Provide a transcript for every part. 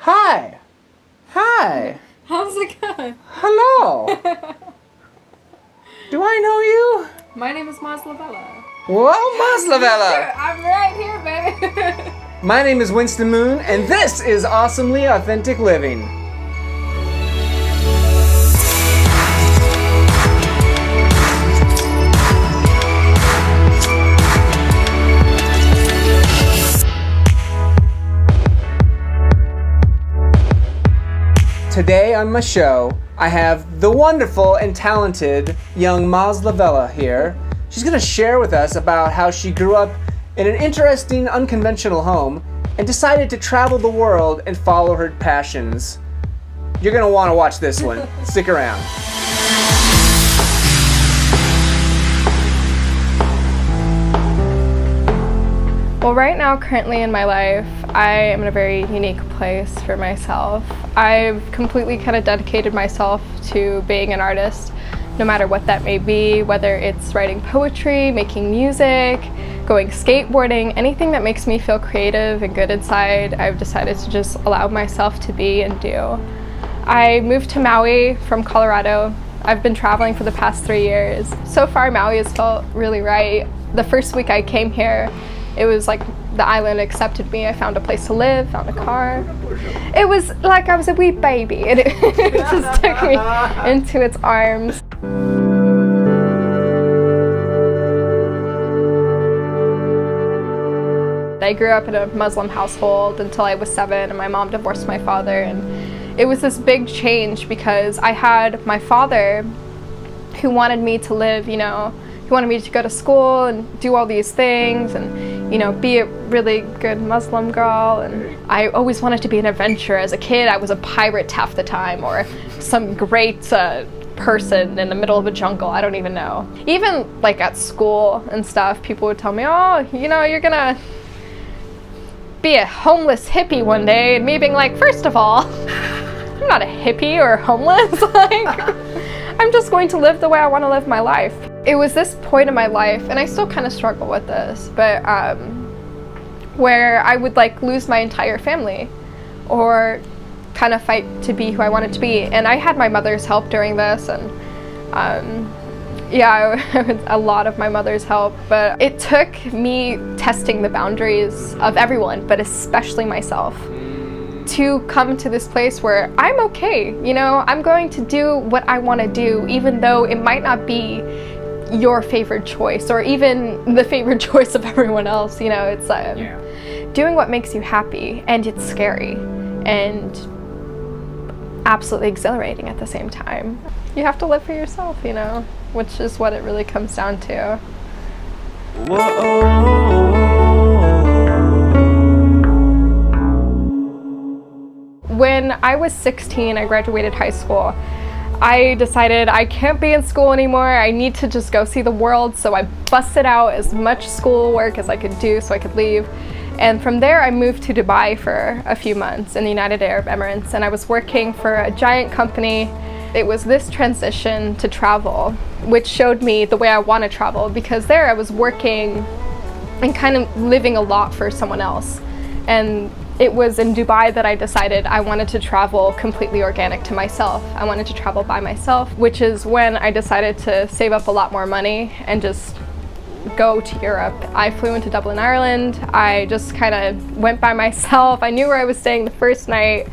Hi. Hi. How's it going? Hello. Do I know you? My name is Maz Lovella. Well, Maz Lovella. I'm right here, baby. My name is Winston Moon, and this is Awesomely Authentic Living. Today on my show, I have the wonderful and talented young Maz Lovella here. She's going to share with us about how she grew up in an interesting, unconventional home and decided to travel the world and follow her passions. You're going to want to watch this one. Stick around. Well, right now, currently in my life, I am in a very unique place for myself. I've completely kind of dedicated myself to being an artist, no matter what that may be, whether it's writing poetry, making music, going skateboarding, anything that makes me feel creative and good inside, I've decided to just allow myself to be and do. I moved to Maui from Colorado. I've been traveling for the past 3 years. So far, Maui has felt really right. The first week I came here, it was like the island accepted me. I found a place to live, found a car. It was like I was a wee baby, and it just took me into its arms. I grew up in a Muslim household until I was 7, and my mom divorced my father, and it was this big change because I had my father who wanted me to live, he wanted me to go to school and do all these things and, be a really good Muslim girl. And I always wanted to be an adventurer. As a kid, I was a pirate half the time, or some great person in the middle of a jungle. I don't even know. Even like at school and stuff, people would tell me, oh, you're gonna be a homeless hippie one day. And me being like, first of all, I'm not a hippie or homeless. I'm just going to live the way I want to live my life. It was this point in my life, and I still kind of struggle with this, but where I would lose my entire family or kind of fight to be who I wanted to be. And I had my mother's help during this, and a lot of my mother's help, but it took me testing the boundaries of everyone, but especially myself, to come to this place where I'm okay, I'm going to do what I want to do, even though it might not be your favorite choice or even the favorite choice of everyone else. It's doing what makes you happy, and it's scary and absolutely exhilarating at the same time. You have to live for yourself, which is what it really comes down to. When I was 16, I graduated high school. I decided I can't be in school anymore. I need to just go see the world. So I busted out as much schoolwork as I could do so I could leave. And from there, I moved to Dubai for a few months in the United Arab Emirates. And I was working for a giant company. It was this transition to travel, which showed me the way I want to travel, because there I was working and kind of living a lot for someone else. And it was in Dubai that I decided I wanted to travel completely organic to myself. I wanted to travel by myself, which is when I decided to save up a lot more money and just go to Europe. I flew into Dublin, Ireland. I just kind of went by myself. I knew where I was staying the first night.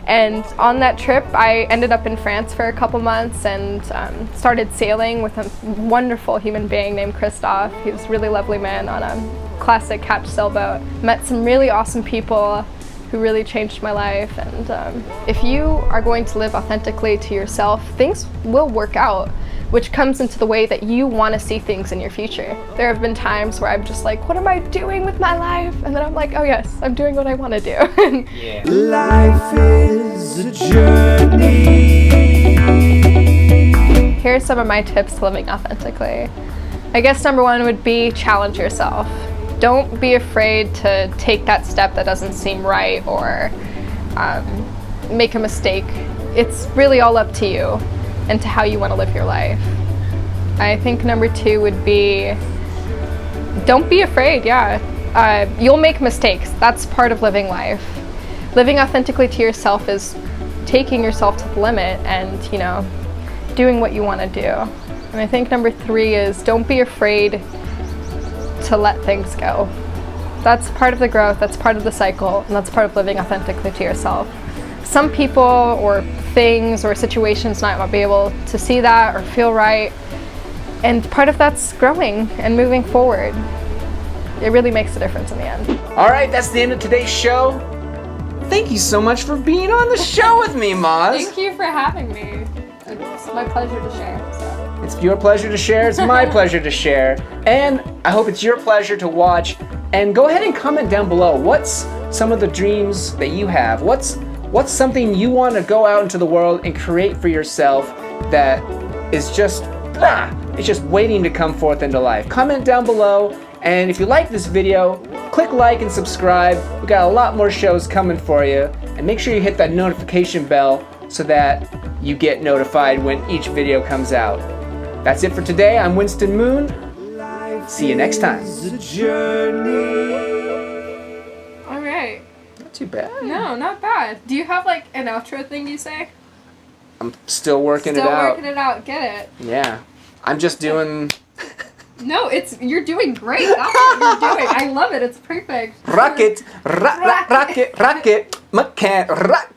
And on that trip, I ended up in France for a couple months and started sailing with a wonderful human being named Christophe. He was a really lovely man on a classic hatch sailboat. Met some really awesome people who really changed my life. And if you are going to live authentically to yourself, things will work out, which comes into the way that you want to see things in your future. There have been times where I'm just like, what am I doing with my life? And then I'm like, oh yes, I'm doing what I want to do. Yeah. Life is a journey. Here are some of my tips to living authentically. I guess number 1 would be challenge yourself. Don't be afraid to take that step that doesn't seem right or make a mistake. It's really all up to you and to how you want to live your life. I think number 2 would be, don't be afraid, You'll make mistakes. That's part of living life. living authentically to yourself is taking yourself to the limit and, you know, doing what you want to do. And I think number 3 is don't be afraid to let things go. That's part of the growth, that's part of the cycle, and that's part of living authentically to yourself. Some people or things or situations might not be able to see that or feel right, and part of that's growing and moving forward. It really makes a difference in the end. All right, that's the end of today's show. Thank you so much for being on the show with me, Maz. Thank you for having me. It's my pleasure to share. So. It's your pleasure to share. It's my pleasure to share. And I hope it's your pleasure to watch. And go ahead and comment down below. What's some of the dreams that you have? What's something you want to go out into the world and create for yourself that is just, it's just waiting to come forth into life? Comment down below. And if you like this video, click like and subscribe. We got a lot more shows coming for you. And make sure you hit that notification bell so that you get notified when each video comes out. That's it for today. I'm Winston Moon. See you next time. All right. Not too bad. No, not bad. Do you have like an outro thing you say? I'm still working it out. Still working it out. Get it. Yeah. I'm just doing... No, you're doing great. That's what you're doing. I love it. It's perfect. Rocket, rocket, rocket mechanics.